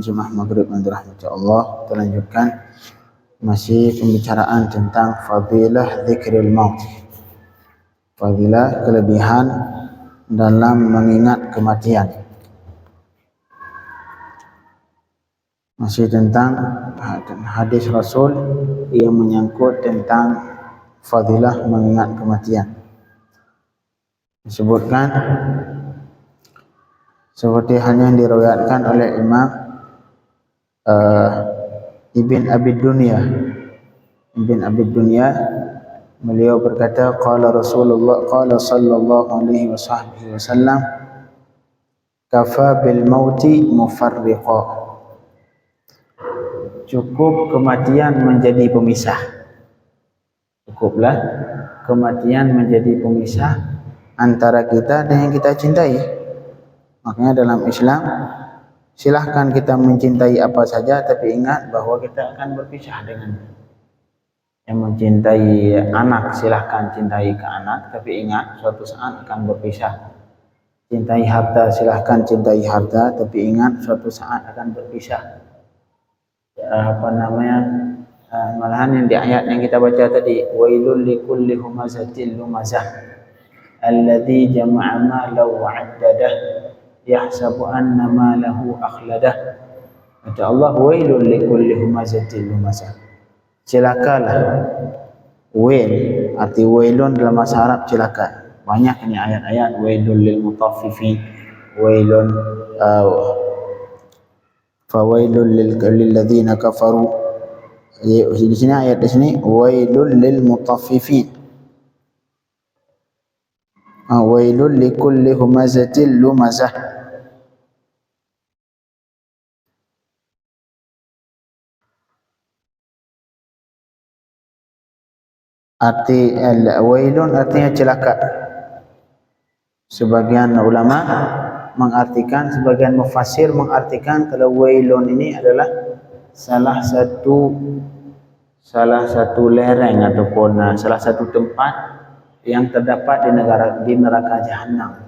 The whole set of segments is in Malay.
Jumat Maghrib yang dirahmati Allah. Kita lanjutkan masih pembicaraan tentang fadilah zikril maut. Fadilah kelebihan dalam mengingat kematian. Masih tentang hadis Rasul yang menyangkut tentang fadilah mengingat kematian. Disebutkan seperti halnya yang diriwayatkan oleh Imam Ibn Abi Dunya. Ibn Abi Dunya beliau berkata, qala Rasulullah qala sallallahu alaihi wasallam kafa bil mauti mufarriqa. Cukup kematian menjadi pemisah. Cukuplah kematian menjadi pemisah antara kita dan yang kita cintai. Makanya dalam Islam silahkan kita mencintai apa saja, tapi ingat bahwa kita akan berpisah dengan yang mencintai anak. Silahkan cintai ke anak, tapi ingat suatu saat akan berpisah. Cintai harta, silahkan cintai harta, tapi ingat suatu saat akan berpisah. Malahan yang di ayat yang kita baca tadi, wailul likulli humazatil lumazah alladzi jama'a malan wa 'addadah yahsabu anna malahu akhladah. Kata Allah, wailul likulli humazatil lumazah. Celakalah. Wail arti wailun dalam bahasa Arab celaka. Banyak ini ayat-ayat wailul lil mutaffifin, wailun fawailul lil ladzina kafaru. Di sini ayat di sini wailul lil mutaffifin. Wailul likulli humazatil lumazah. Arti wailun artinya celaka. Sebagian ulama mengartikan, sebagian mufassir mengartikan kalau wailun ini adalah salah satu lereng ataupun salah satu tempat yang terdapat di neraka Jahannam.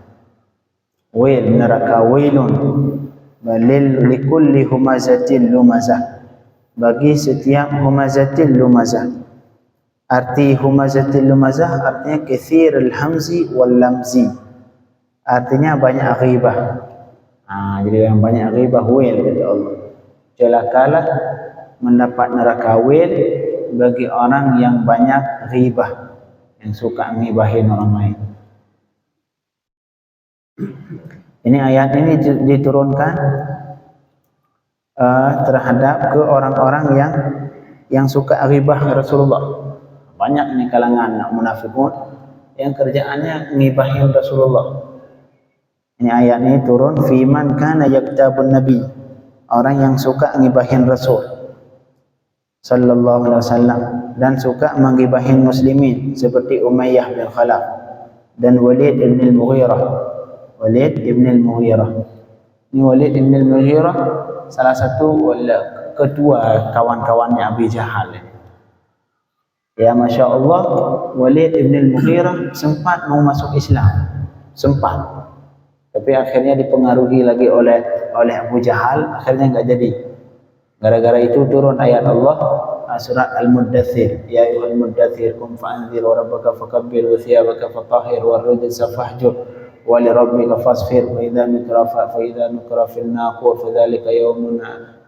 Wail, neraka wailun. Balil likulli humazatil lumazah. Bagi setiap humazatil lumazah. Arti humazatil lumazah artinya kathirul hamzi wal lamzi. Artinya banyak ghibah. Jadi yang banyak ghibah wail, kata Allah. Celakalah mendapat neraka wail bagi orang yang banyak ghibah, yang suka ngibahin orang lain. Ini ayat ini diturunkan terhadap ke orang-orang yang suka ghibah Rasulullah. Banyak ini kalangan munafikun yang kerjaannya ngibahin Rasulullah. Ini ayat ini turun fi man kana yaktabun nabi, orang yang suka ngibahin Rasul sallallahu alaihi wasallam dan suka menggibahin muslimin seperti Umayyah bin Khalaf dan Walid ibn al-Mughirah. Walid ibn al-Mughirah. Ini Walid ibn al-Mughirah salah satu ketua kawan-kawannya Abi Jahal. Ya Masya Allah, Walid ibn al-Mughirah sempat mau masuk Islam. Sempat. Tapi akhirnya dipengaruhi lagi oleh Abu Jahal, akhirnya enggak jadi. Gara-gara itu turun ayat Allah surat Al-Muddathir, ya ayyuhal muddathir qum fa'anzir wa rabbaka fakabbir wa thiyabaka fatahhir wa rujza fahjur wa li rabbika fasfir wa idza nukra fil naqur fadzalika yawmun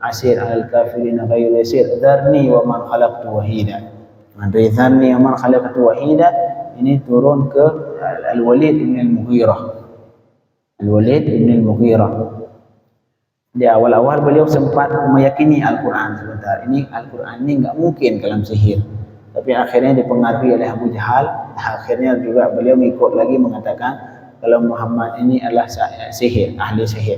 asir 'alal kafirin ghairu yasir dzarni wa man khalaqtu wahida. Dzarni wa man khalaqtu wahida ini turun ke Al-Walid bin Al-Mughirah. Al-Walid bin Al-Mughirah. Di awal-awal beliau sempat meyakini Al-Quran sebentar. Ini Al-Quran ini enggak mungkin kalam sihir. Tapi akhirnya dipengaruhi oleh Abu Jahal. Akhirnya juga beliau mengikut lagi mengatakan kalau Muhammad ini adalah sihir, ahli sihir.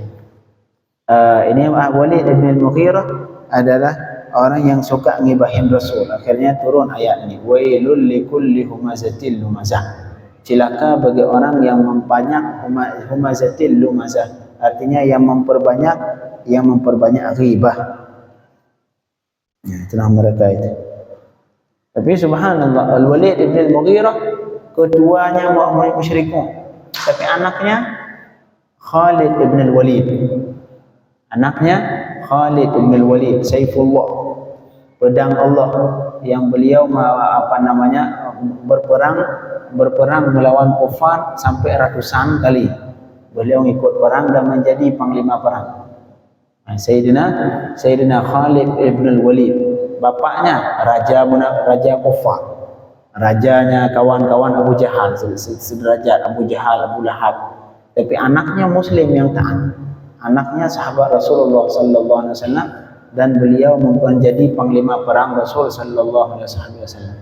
Ini Walid bin Al-Mughirah adalah orang yang suka ngibahin Rasul. Akhirnya turun ayat ini. Wailul likulli humazatil lumazah. Celaka bagi orang yang memperbanyak humazatil lumazah. Artinya yang memperbanyak ghibah. Itulah mereka itu. Tapi subhanallah, Al-Walid ibn Al-Mughirah ketuanya musyrikun. Tapi anaknya Khalid ibn Al-Walid. Anaknya Khalid bin Walid, Saifullah, pedang Allah, yang beliau berperang melawan kufar sampai ratusan kali. Beliau ikut perang dan menjadi panglima perang. Sayyidina Khalid bin Walid, bapaknya raja kufar, rajanya kawan-kawan Abu Jahal, sederajat Abu Jahal, Abu Lahab. Tapi anaknya muslim yang taat, anaknya sahabat Rasulullah sallallahu alaihi wasallam, dan beliau menjadi panglima perang Rasul sallallahu alaihi wasallam.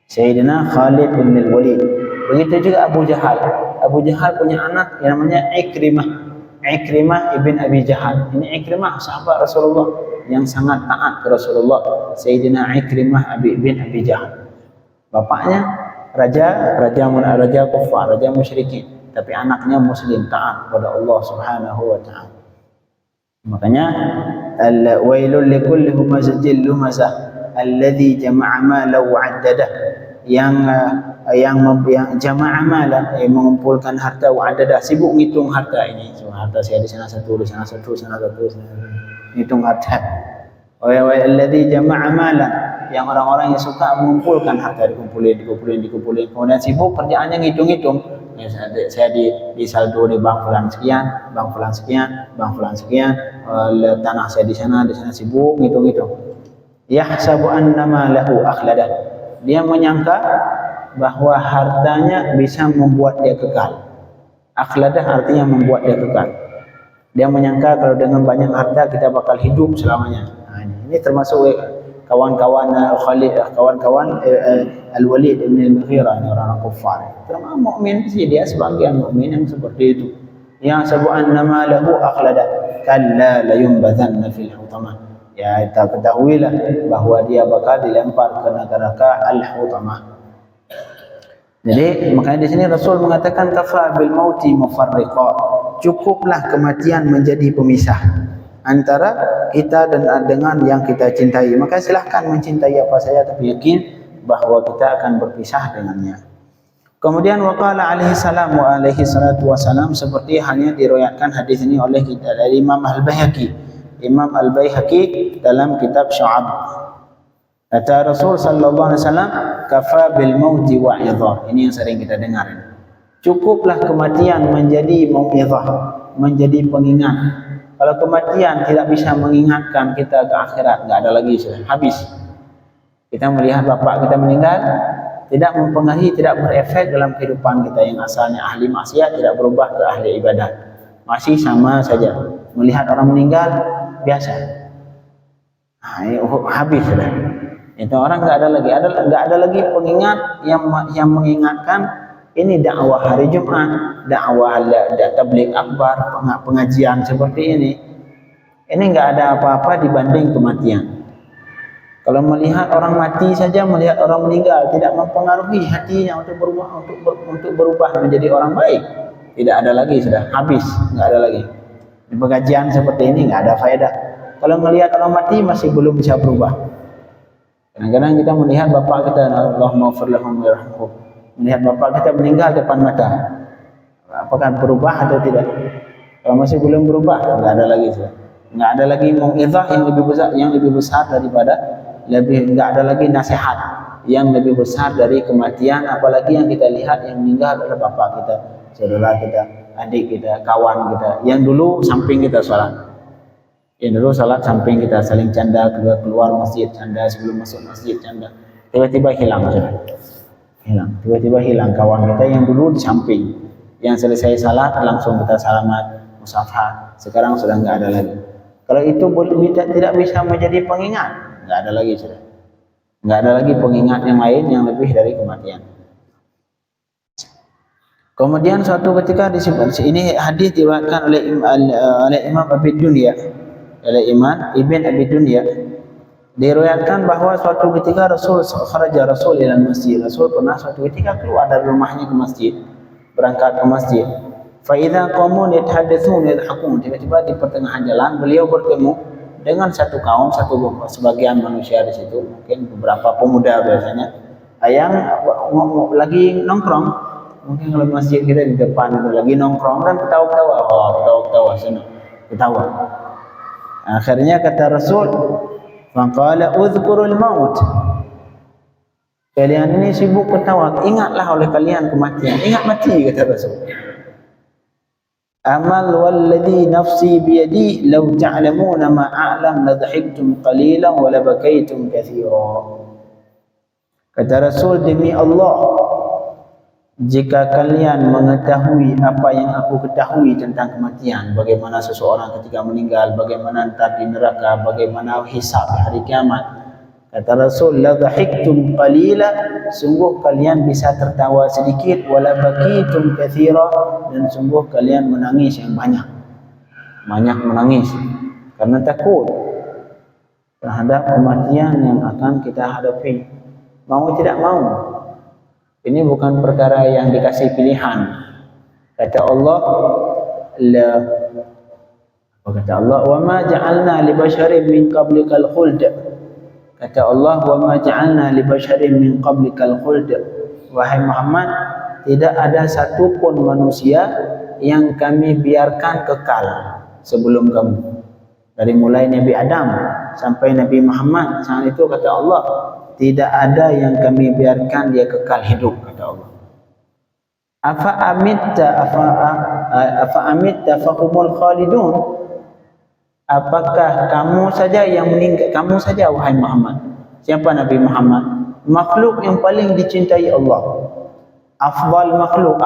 Sayyidina Khalid bin Walid. Begitu juga Abu Jahal. Abu Jahal punya anak yang namanya Ikrimah ibn Abi Jahal. Ini Ikrimah sahabat Rasulullah yang sangat taat ke Rasulullah. Sayyidina Ikrimah bin Abi Jahal. Bapaknya raja kufar, raja musyrikin, tapi anaknya muslim taat kepada Allah Subhanahu wa taala. Makanya wailul likulli humazatil lumazah alladzi jama'a malan wa 'addadah, yang jama'a malan, mengumpulkan harta, wa 'addadah, sibuk ngitung harta ini. So, harta saya di sana satu, di sana satu, sana satu, ngitung harta. Wa alladzi jama'a malan, yang orang-orang yang suka mengumpulkan harta, dikumpulin, kemudian sibuk kerjaannya ngitung-ngitung. Saya di saldo di bank fulan sekian, bank fulan sekian, bank fulan sekian, tanah saya di sana sibuk ngitung-ngitung. Yahsabu annama lahu akhladah, dia menyangka bahwa hartanya bisa membuat dia kekal. Akhladah artinya membuat dia kekal. Dia menyangka kalau dengan banyak harta kita bakal hidup selamanya. Nah, ini termasuk kawan-kawan Khalid, kawan-kawan Al-Walid bin Al-Mughirah, ini orang-orang kufar. Termasuk mukmin sih, dia sebagian mukmin yang seperti itu. Yang sabu annama lahu akhlada kalla la yunbadhanna fil hutamah. Ya, kita ketahuilah bahwa dia bakal dilempar ke neraka Al-Hutamah. Jadi makanya di sini Rasul mengatakan kafa bil mauti mufarriqa, cukuplah kematian menjadi pemisah antara kita dan dengan yang kita cintai. Maka silahkan mencintai apa saja, tapi yakin bahwa kita akan berpisah dengannya. Kemudian waqala alaihi salam wa alaihi salatu wasalam, seperti halnya diriwayatkan hadis ini oleh kita dari Imam Al-Baihaqi. Imam Al-Baihaqi dalam kitab Syu'ab, kata Rasul sallallahu alaihi wasallam, kafa bil mauti wa'idhah. Ini yang sering kita dengar. Cukuplah kematian menjadi mau'idhah, menjadi pengingat. Kalau kematian tidak bisa mengingatkan kita ke akhirat, enggak ada lagi, sudah habis. Kita melihat bapak kita meninggal, tidak mempengaruhi, tidak berefek dalam kehidupan kita yang asalnya ahli maksiat, tidak berubah ke ahli ibadat, masih sama saja. Melihat orang meninggal biasa, habis sudah. Itu orang enggak ada lagi pengingat yang mengingatkan. Ini dakwah hari Jumat, dakwah tabligh akbar, pengajian seperti ini. Ini enggak ada apa-apa dibanding kematian. Kalau melihat orang mati saja, melihat orang meninggal, tidak mempengaruhi hatinya untuk berubah menjadi orang baik. Tidak ada lagi, sudah habis, enggak ada lagi. Di pengajian seperti ini enggak ada faedah. Kalau melihat orang mati masih belum bisa berubah. Kadang-kadang kita melihat bapak kita, Allahumma ighfir lahum warhamhum, melihat bapak kita meninggal depan mata, apakah berubah atau tidak? Kalau masih belum berubah, enggak ada lagi, sudah. Enggak ada lagi mau'izah yang lebih besar daripada enggak ada lagi nasihat yang lebih besar dari kematian. Apalagi yang kita lihat yang meninggal adalah bapak kita, saudara kita, adik kita, kawan kita, yang dulu samping kita sholat. Yang dulu sholat samping kita, saling canda, keluar masjid canda, sebelum masuk masjid canda. Tiba-tiba hilang, sudah. Tiba-tiba hilang kawan kita yang dulu di samping, yang selesai salat langsung kita salamat, musafah. Sekarang sudah enggak ada lagi. Kalau itu tidak bisa menjadi pengingat, enggak ada lagi, sudah. Enggak ada lagi pengingat yang lain yang lebih dari kematian. Kemudian suatu ketika disebut ini hadis diriwayatkan oleh Imam Abi Dunya, oleh Imam Ibn Abi Dunya, diriwayatkan bahwa suatu ketika Rasul ila masjid, Rasul pernah suatu ketika keluar dari rumahnya ke masjid, berangkat ke masjid. Fa idza qamun yatahaddatsun yadhakun, tiba-tiba di pertengahan jalan beliau bertemu dengan satu kaum, sebagian manusia di situ, mungkin beberapa pemuda biasanya, yang lagi nongkrong. Mungkin kalau masjid kita di depan itu lagi nongkrong dan ketawa-ketawa, senang ketawa. Akhirnya kata Rasul, faqala udhkurul maut. Kalian ini sibuk ketawa, ingatlah oleh kalian kematian. Ingat mati, kata Rasul. Amal walladhi nafsi biyadi law ta'lamuna ma a'lam la dhahiktum qalilan wa la bakaitum katsira. Kata Rasul, demi Allah, jika kalian mengetahui apa yang aku ketahui tentang kematian, bagaimana seseorang ketika meninggal, bagaimana nanti di neraka, bagaimana hisab hari kiamat, kata Rasul, la dhahiktum qalila, sungguh kalian bisa tertawa sedikit, wala bakitum katsira, dan sungguh kalian menangis yang banyak menangis karena takut terhadap kematian yang akan kita hadapi. Mau tidak mau, ini bukan perkara yang dikasih pilihan. Kata Allah, wa ma ja'alna li basharin min qablikal khuld. Kata Allah, wa ma ja'alna li basharin min qablikal khuld. Wahai Muhammad, tidak ada satupun manusia yang kami biarkan kekal sebelum kamu. Dari mulai Nabi Adam sampai Nabi Muhammad, saat itu kata Allah, tidak ada yang kami biarkan dia kekal hidup, kata Allah. Afa amitta fahumul khalidun. Apakah kamu saja yang meninggal? Kamu saja, wahai Muhammad. Siapa Nabi Muhammad? Makhluk yang paling dicintai Allah. Afdal makhluk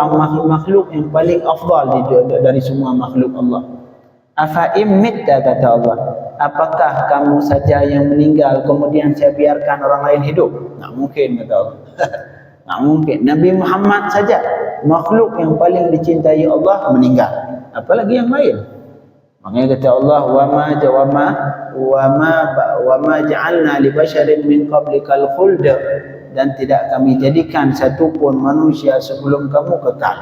yang paling afdal dari semua makhluk Allah. Afa imitta, kata Allah, apakah kamu saja yang meninggal kemudian saya biarkan orang lain hidup? Tak mungkin, kata Allah. Tak mungkin. Nabi Muhammad saja, makhluk yang paling dicintai Allah, meninggal, apalagi yang lain. Makanya kata Allah, wa ma ja'alna li basharin min qablikal khuld, dan tidak kami jadikan satupun manusia sebelum kamu kekal.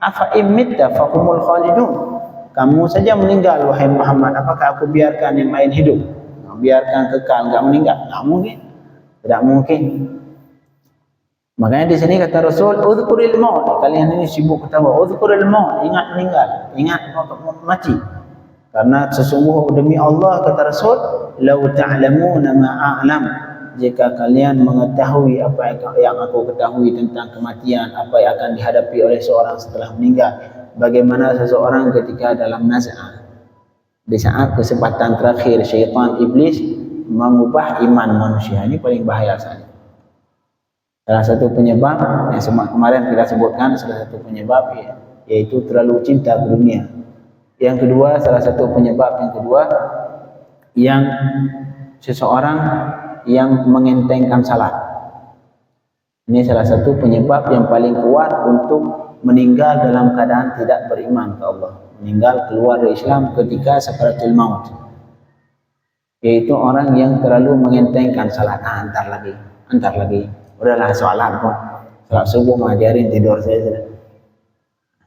Afa imitta fahumul khalidun. Kamu saja meninggal, wahai Muhammad, apakah aku biarkan yang lain hidup? Biarkan kekal, enggak meninggal? Tak mungkin. Tidak mungkin. Makanya di sini kata Rasul, udhkuril maut. Kalian ini sibuk ketawa, udhkuril maut, ingat meninggal, ingat mati. Karena sesungguh demi Allah, kata Rasul, law ta'lamuna ma a'lam, jika kalian mengetahui apa yang aku ketahui tentang kematian, apa yang akan dihadapi oleh seorang setelah meninggal, bagaimana seseorang ketika dalam naz'ah, di saat kesempatan terakhir syaitan iblis mengubah iman manusia. Ini paling bahaya sekali. Salah satu penyebab yang kemarin kita sebutkan, salah satu penyebab yaitu terlalu cinta ke dunia. Yang kedua, salah satu penyebab yang kedua, yang seseorang yang mengentengkan salat. Ini salah satu penyebab yang paling kuat untuk meninggal dalam keadaan tidak beriman ke Allah, meninggal keluar dari Islam ketika sakaratul maut, yaitu orang yang terlalu mengentengkan salat. Antar lagi, udahlah salat kok, salat subuh ngajarin tidur saja.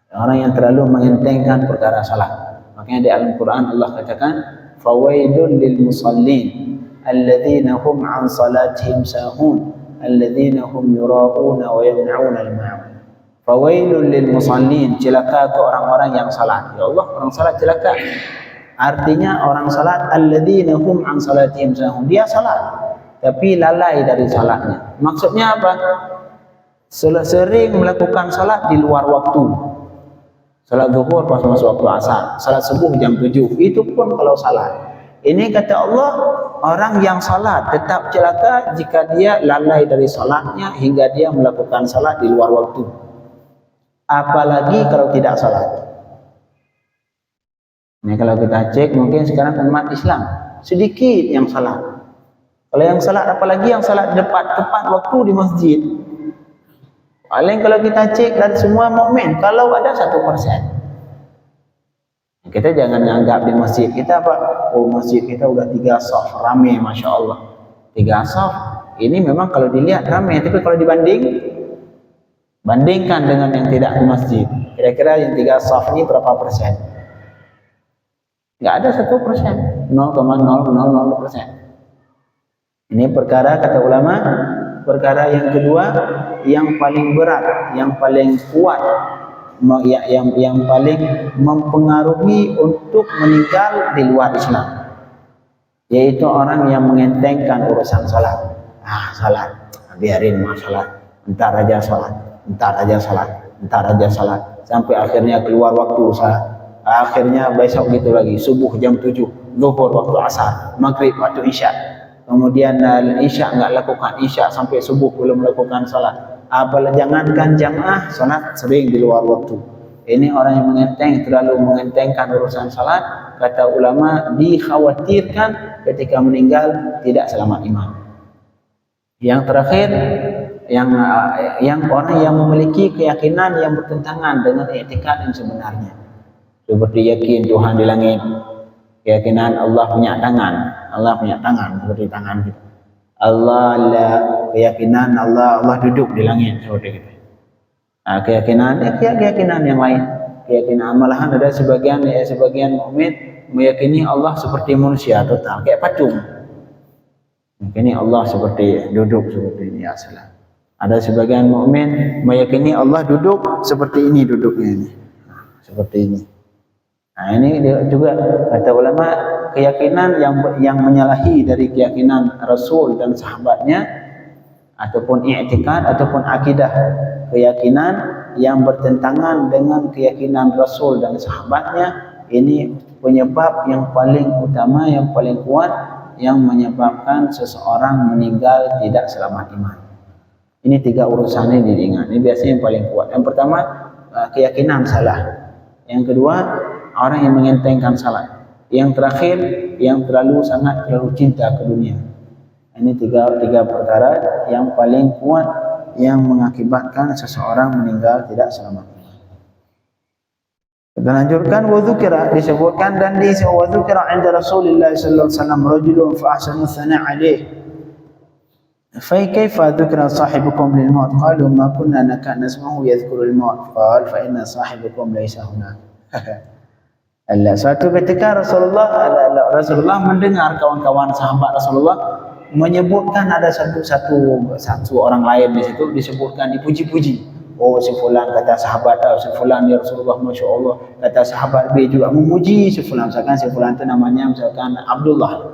Orang yang terlalu mengentengkan perkara salat. Makanya di Al-Quran Allah katakan, fawailun lil musallin alladzina hum an salatihim sahun alladzina hum yura'una wa yamna'una al-ma'un. Fawailun lil musallin, celaka ke orang-orang yang salat. Ya Allah, orang salat celaka. Artinya orang salat, alladzina hum an salatihim sahun, dia salat tapi lalai dari salatnya. Maksudnya apa? Sering melakukan salat di luar waktu. Salat zuhur pas masuk waktu asar, salat subuh jam 7, itu pun kalau salat. Ini kata Allah, orang yang salat tetap celaka jika dia lalai dari salatnya hingga dia melakukan salat di luar waktu. Apalagi kalau tidak salat. Ini kalau kita cek, mungkin sekarang umat Islam sedikit yang salat. Kalau yang salat, apalagi yang salat tepat waktu di masjid. Paling kalau kita cek dari semua mukmin, kalau ada 1%. Kita jangan anggap di masjid kita apa, oh masjid kita udah 3 shaf, rame, masya Allah. 3 shaf, ini memang kalau dilihat rame, tapi kalau bandingkan dengan yang tidak di masjid, kira-kira yang 3 shaf ini berapa persen? Nggak ada 1%, 0,000%. Ini perkara, kata ulama, perkara yang kedua, yang paling berat, yang paling kuat, yang paling mempengaruhi untuk meninggal di luar Islam. yaitu orang yang mengentengkan urusan salat. Salat, biarin mah salat, entar aja salat, entar aja salat, entar aja salat, sampai akhirnya keluar waktu salat. Akhirnya besok gitu lagi, subuh jam 7, zuhur waktu asar, maghrib waktu isya. Kemudian isya enggak lakukan isya sampai subuh belum melakukan salat. Apalagi jangankan jamaah, salat sering di luar waktu. Ini orang yang terlalu mengentengkan urusan salat. Kata ulama, dikhawatirkan ketika meninggal tidak selamat iman. Yang terakhir, yang orang yang memiliki keyakinan yang bertentangan dengan i'tikad yang sebenarnya. Seperti yakin Tuhan di langit, keyakinan Allah punya tangan seperti tangan kita. Keyakinan Allah duduk di langit seperti itu. Keyakinan yang lain, keyakinan malahan ada sebagian mukmin meyakini Allah seperti manusia total, kayak patung. Meyakini Allah seperti duduk seperti ini asal. Ada sebagian mukmin meyakini Allah duduk seperti ini duduknya ini. Seperti ini. Ini juga kata ulama keyakinan yang menyalahi dari keyakinan Rasul dan sahabatnya, ataupun i'tikad ataupun akidah, keyakinan yang bertentangan dengan keyakinan Rasul dan sahabatnya, ini penyebab yang paling utama, yang paling kuat, yang menyebabkan seseorang meninggal tidak selamat iman. Ini 3 urusan ini diingat. Ini biasanya yang paling kuat. Yang pertama, keyakinan salah. Yang kedua, orang yang mengentengkan salat. Yang terakhir, yang terlalu cinta ke dunia. Ini tiga perkara yang paling kuat yang mengakibatkan seseorang meninggal tidak selamat. Kita lanjutkan, wadzukira disebutkan dan wadzukira 'inda Rasulillah sallallahu alaihi wasallam rajulun fa ahsanu thana' alaih. Fa kaifa dzukira sahibukum lil maut? Qalu ma kunna nasma'u yadhkuru al maut. Qala fa inna sahibukum laysa huna. Suatu ketika Rasulullah mendengar kawan-kawan sahabat Rasulullah menyebutkan ada satu orang lain di situ disebutkan, dipuji-puji. Oh, si fulan kata sahabat, si fulan ya Rasulullah, Masya Allah. Kata sahabat B juga memuji si fulan. Misalkan si fulan itu namanya misalkan Abdullah.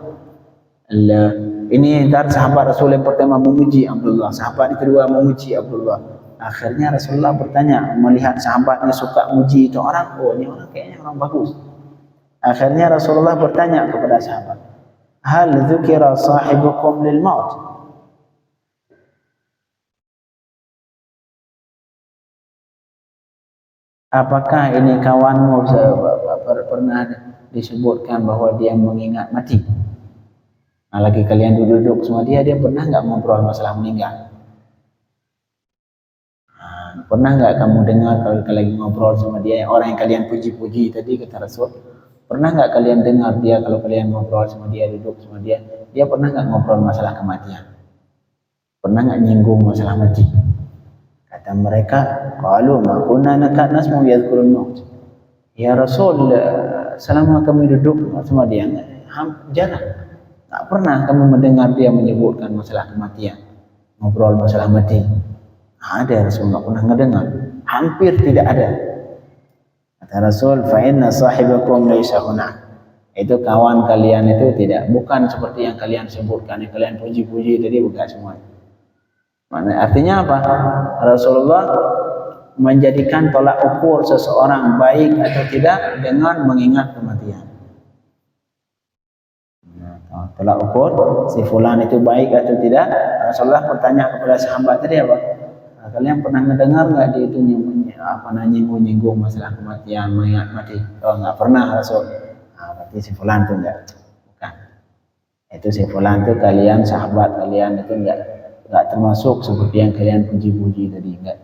Ini ntar sahabat Rasul yang pertama memuji Abdullah, sahabat yang kedua memuji Abdullah. Akhirnya Rasulullah bertanya, melihat sahabatnya suka muji itu orang, oh ini orang kayaknya orang bagus. Akhirnya Rasulullah bertanya kepada sahabat, hal dzukira sahibukum lil maut? Apakah ini kawanmu pernah disebutkan bahwa dia mengingat mati? Lagi kalian duduk sama dia pernah nggak ngobrol masalah meninggal? Pernah nggak kamu dengar kalau lagi ngobrol sama dia, orang yang kalian puji-puji tadi kata Rasul? Pernah nggak kalian dengar dia kalau kalian ngobrol sama dia, duduk sama dia pernah nggak ngobrol masalah kematian? Pernah nggak nyinggung masalah mati? Kata mereka, qalu ma kunna nasma'u yadhkurul maut. Ya Rasul, selama kami duduk sama dia jarang, tak pernah kami mendengar dia menyebutkan masalah kematian, ngobrol masalah mati. Ada Rasul, tak pernah mendengar, hampir tidak ada. Kata Rasul, fa inna sahibakum laysa huna. Itu kawan kalian itu bukan seperti yang kalian sebutkan, yang kalian puji-puji tadi, bukan semua. Artinya apa? Rasulullah menjadikan tolak ukur seseorang baik atau tidak dengan mengingat kematian. Tolak ukur si fulan itu baik atau tidak, Rasulullah bertanya kepada sahabat tadi apa? Kalian pernah mendengar nggak dia itu nyinggung masalah kematian, mengingat mati? Oh, nggak pernah Rasul. Berarti si fulan itu enggak, bukan. Itu si fulan itu kalian sahabat kalian itu enggak termasuk seperti yang kalian puji-puji tadi, enggak.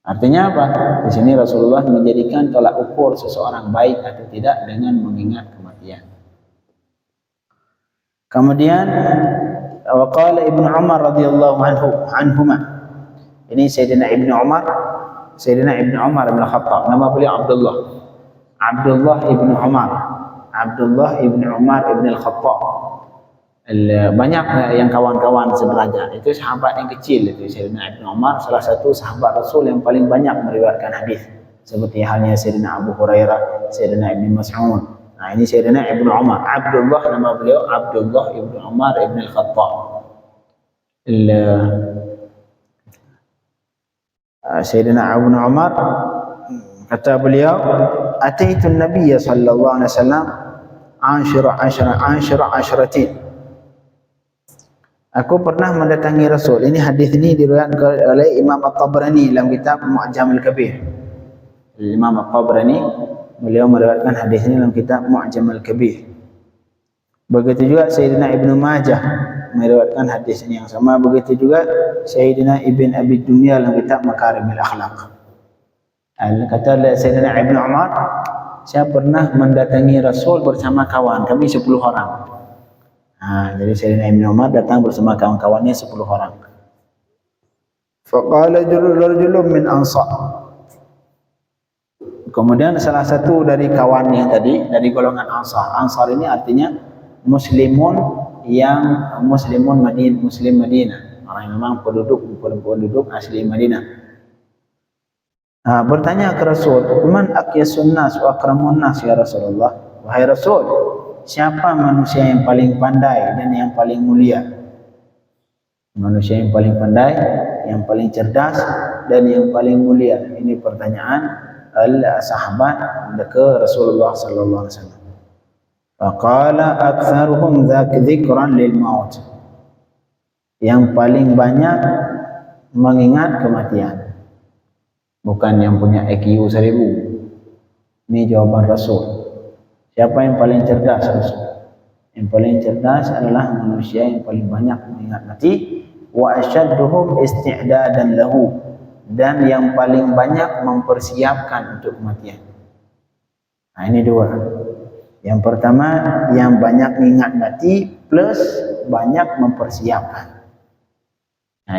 Artinya apa? Di sini Rasulullah menjadikan tolak ukur seseorang baik atau tidak dengan mengingat kematian. Kemudian waqala Ibnu Umar radhiyallahu anhuma. Ini Sayyidina Ibnu Umar bin Khattab, nama beliau Abdullah ibnu Umar ibn al-Khattab. Banyak yang kawan-kawan sederajat, itu sahabat yang kecil itu Sayyidina Ibnu Umar, salah satu sahabat Rasul yang paling banyak meriwayatkan hadis, seperti halnya Sayyidina Abu Hurairah, Sayyidina Ibnu Mas'ud, Nah, ini Sayyidina Ibnu Umar. Abdullah, nama beliau Abdullah Ibnu Umar Ibn Al-Khattab. Sayyidina Ibnu Umar kata beliau, ataitu Nabiy sallallahu alaihi wasallam ashra ashratin. Aku pernah mendatangi Rasul. Ini hadis ini diriwayatkan oleh Imam At-Tabrani dalam kitab Mu'jam Al-Kabir. Imam At-Tabrani beliau meriwayatkan hadis ini dalam kitab Mu'jam Al-Kabir. Begitu juga Sayyidina Ibnu Majah meriwayatkan hadis ini yang sama. Begitu juga Sayyidina Ibn Abi Dunya dalam kitab Makarimul Akhlaq. Kata Sayyidina Ibnu Umar, saya pernah mendatangi Rasul bersama kawan kami 10 orang. Jadi Sayyidina Ibnu Umar datang bersama kawan-kawannya 10 orang. Faqala rajulun min Ansar. Kemudian salah satu dari kawannya tadi dari golongan Ansar. Ansar ini artinya muslim Madinah. Orang yang memang penduduk asli Madinah. Bertanya ke Rasul, "Man aqyasun nas wa akramun nas ya Rasulullah?" Wahai Rasul, siapa manusia yang paling pandai dan yang paling mulia? Manusia yang paling pandai, yang paling cerdas dan yang paling mulia. Ini pertanyaan sahabat ke Rasulullah sallallahu alaihi wasallam. Faqala aktsaruhum dzikran lil maut. Yang paling banyak mengingat kematian. Bukan yang punya IQ 1000. Ini jawaban Rasul. Siapa yang paling cerdas? Yang paling cerdas adalah manusia yang paling banyak mengingat mati. Wa asyadduhum isti'dadan lahu, dan yang paling banyak mempersiapkan untuk kematian. Ini dua. Yang pertama, yang banyak mengingat mati plus banyak mempersiapkan.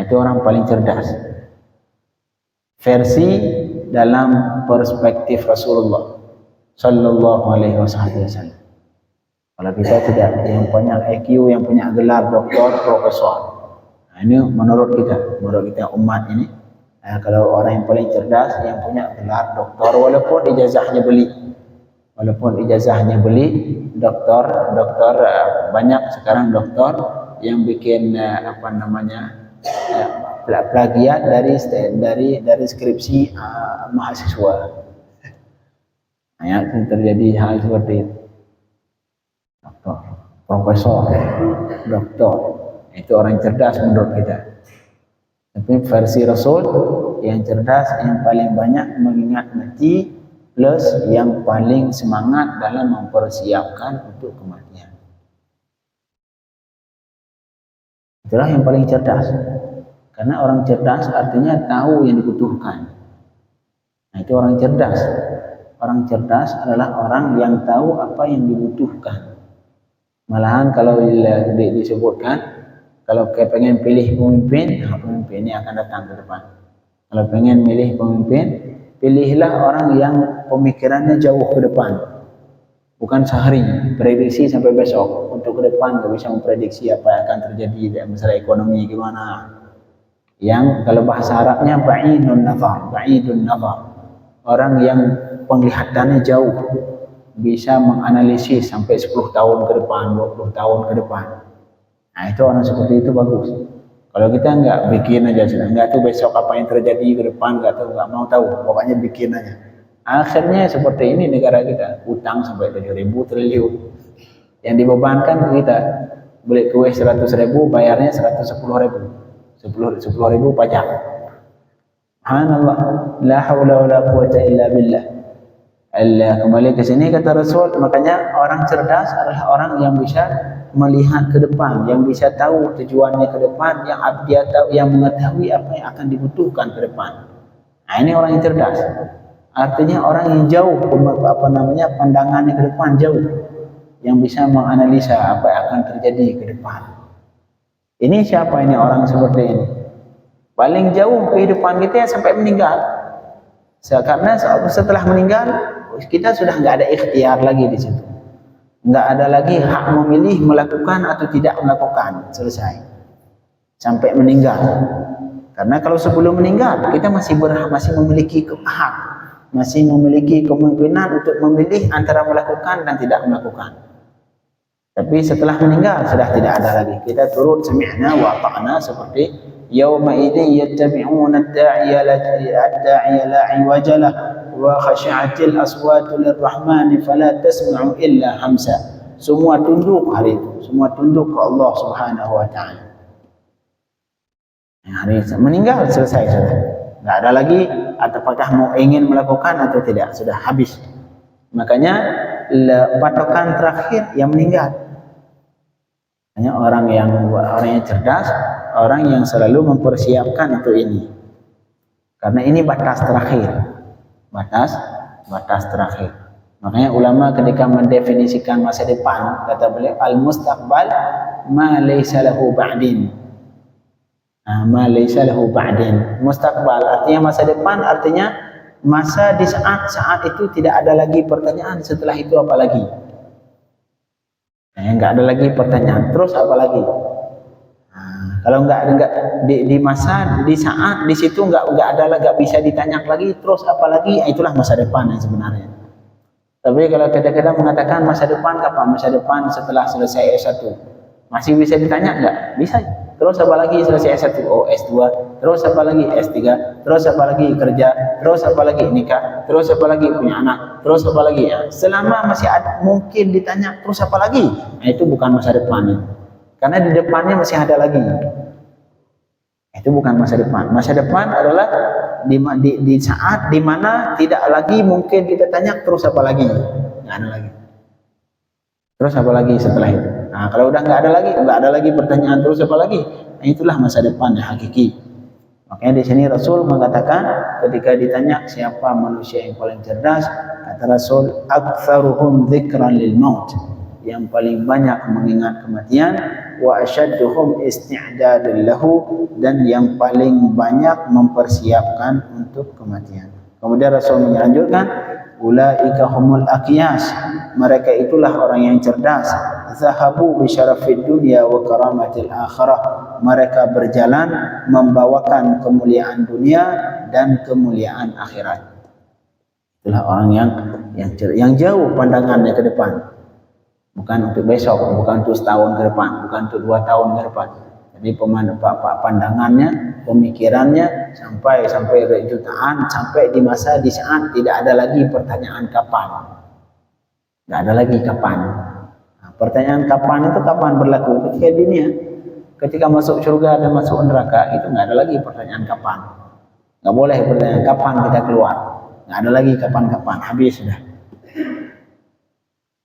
Itu orang paling cerdas. Versi dalam perspektif Rasulullah sallallahu alaihi wasallam. Kalau kita tidak, yang punya IQ, yang punya gelar doktor, profesor. Ini menurut kita umat ini. Kalau orang yang paling cerdas, yang punya gelar doktor, walaupun ijazahnya beli, doktor banyak sekarang doktor yang bikin plagiat dari skripsi mahasiswa. Terjadi hal seperti itu. Doktor, profesor, doktor, itu orang cerdas menurut kita. Tapi versi Rasul, yang cerdas, yang paling banyak mengingat mati, plus yang paling semangat dalam mempersiapkan untuk kematian. Itulah yang paling cerdas. Karena orang cerdas artinya tahu yang dibutuhkan. Itu orang cerdas. Orang cerdas adalah orang yang tahu apa yang dibutuhkan. Malahan kalau disebutkan, kalau pengen pilih pemimpin ini akan datang ke depan. Kalau pengen milih pemimpin, pilihlah orang yang pemikirannya jauh ke depan. Bukan sehari, prediksi sampai besok. Untuk ke depan nggak bisa memprediksi apa yang akan terjadi dalam masalah ekonomi gimana. Yang kalau bahasa Arabnya ba'idun nazar. Orang yang penglihatannya jauh, bisa menganalisis sampai 10 tahun ke depan, 20 tahun ke depan. Itu orang seperti itu bagus. Kalau kita enggak, bikin aja sudah. Enggak tahu besok apa yang terjadi ke depan, enggak mau tahu, pokoknya bikin aja. Akhirnya seperti ini negara kita, utang sampai 7.000 triliun. Yang dibebankan ke kita, beli kue 100.000, bayarnya 110.000. 10.000 pajak. Subhanallah, la haula wala quwata illa billah. Kembali ke sini kata Rasul, makanya orang cerdas adalah orang yang bisa melihat ke depan, yang bisa tahu tujuannya ke depan, yang dia tahu, yang mengetahui apa yang akan dibutuhkan ke depan. Ini orang yang cerdas. Artinya orang yang jauh, pandangannya ke depan jauh, yang bisa menganalisa apa yang akan terjadi ke depan. Ini siapa ini orang seperti ini? Paling jauh kehidupan kita sampai meninggal. Karena setelah meninggal kita sudah nggak ada ikhtiar lagi di situ. Nggak ada lagi hak memilih melakukan atau tidak melakukan. Selesai. Sampai meninggal. Karena kalau sebelum meninggal kita masih memiliki hak masih memiliki kemungkinan untuk memilih antara melakukan dan tidak melakukan. Tapi setelah meninggal sudah tidak ada lagi. Kita turut sami'na wa ata'na seperti yauma idzin yattabi'una ad-da'iya la 'iwaja lah wa khashi'atil aswatu lirrahmani fala tasma'u illa hamsa. Semua tunduk hari itu, semua tunduk ke Allah Subhanahu wa taala. Hari itu meninggal selesai sudah. Enggak ada lagi apakah mau ingin melakukan atau tidak, sudah habis. Makanya patokan terakhir yang meninggal. Hanya orang yang cerdas, orang yang selalu mempersiapkan untuk ini. Karena ini batas terakhir. Batas terakhir. Makanya ulama ketika mendefinisikan masa depan, kata beliau al-mustaqbal ma laysa lahu ba'din. Ma laysa lahu ba'din. Mustaqbal artinya masa depan, artinya masa di saat itu tidak ada lagi pertanyaan setelah itu apa lagi. Enggak ada lagi pertanyaan, terus apa lagi? Kalau enggak di masa, di saat, di situ enggak bisa ditanya lagi, terus apa lagi? Itulah masa depan yang sebenarnya. Tapi kalau kadang-kadang mengatakan masa depan kapan? Masa depan setelah selesai S1. Masih bisa ditanya enggak? Bisa. Terus apa lagi selesai S1? Oh, S2. Terus apa lagi? S3. Terus apa lagi? Kerja. Terus apa lagi? Nikah. Terus apa lagi? Punya anak. Terus apa lagi? Ya, selama masih ada, mungkin ditanya terus apa lagi? Nah, itu bukan masa depannya. Karena di depannya masih ada lagi. Itu bukan masa depan. Masa depan adalah di saat dimana tidak lagi mungkin kita tanya terus apa lagi? Nggak ada lagi. Terus apa lagi setelah itu? Nah, kalau udah nggak ada lagi pertanyaan terus apa lagi? Nah, itulah masa depan yang hakiki. Makanya di sini Rasul mengatakan ketika ditanya siapa manusia yang paling cerdas, kata Rasul, aktsaruhum dzikran lil maut, yang paling banyak mengingat kematian, wa asyadduhum isti'dadan lahu, dan yang paling banyak mempersiapkan untuk kematian. Kemudian Rasul melanjutkan, ulaika humul aqyas, mereka itulah orang yang cerdas, zahabu bi syarafid dunya wa karamatil akhirah, mereka berjalan membawakan kemuliaan dunia dan kemuliaan akhirat. Itulah orang yang jauh pandangannya ke depan, bukan untuk besok, bukan untuk setahun ke depan, bukan untuk 2 tahun ke depan. Jadi pandangannya, pemikirannya sampai jutaan, sampai di masa di saat tidak ada lagi pertanyaan kapan. Tidak ada lagi kapan. Nah, pertanyaan kapan itu kapan berlaku? Ketika dunia, ketika masuk surga dan masuk neraka, itu tidak ada lagi pertanyaan kapan. Tidak boleh pertanyaan kapan kita keluar. Tidak ada lagi kapan-kapan, habis sudah.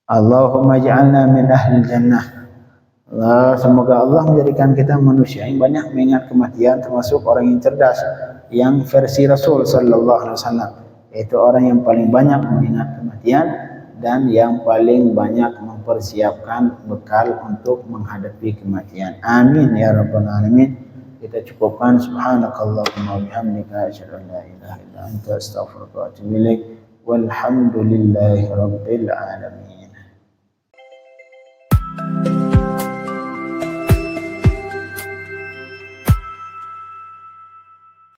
Allahumma ja'alna min ahli jannah. Semoga Allah menjadikan kita manusia yang banyak mengingat kematian, termasuk orang yang cerdas, yang versi Rasul sallallahu alaihi wasallam, yaitu orang yang paling banyak mengingat kematian dan yang paling banyak mempersiapkan bekal untuk menghadapi kematian. Amin ya rabbal alamin. Kita cukupkan. Subhanakallahumma wa bihamdika asyhadu an la ilaha illa anta astaghfiruka wa atubu ilaik. Walhamdulillahi rabbil alamin.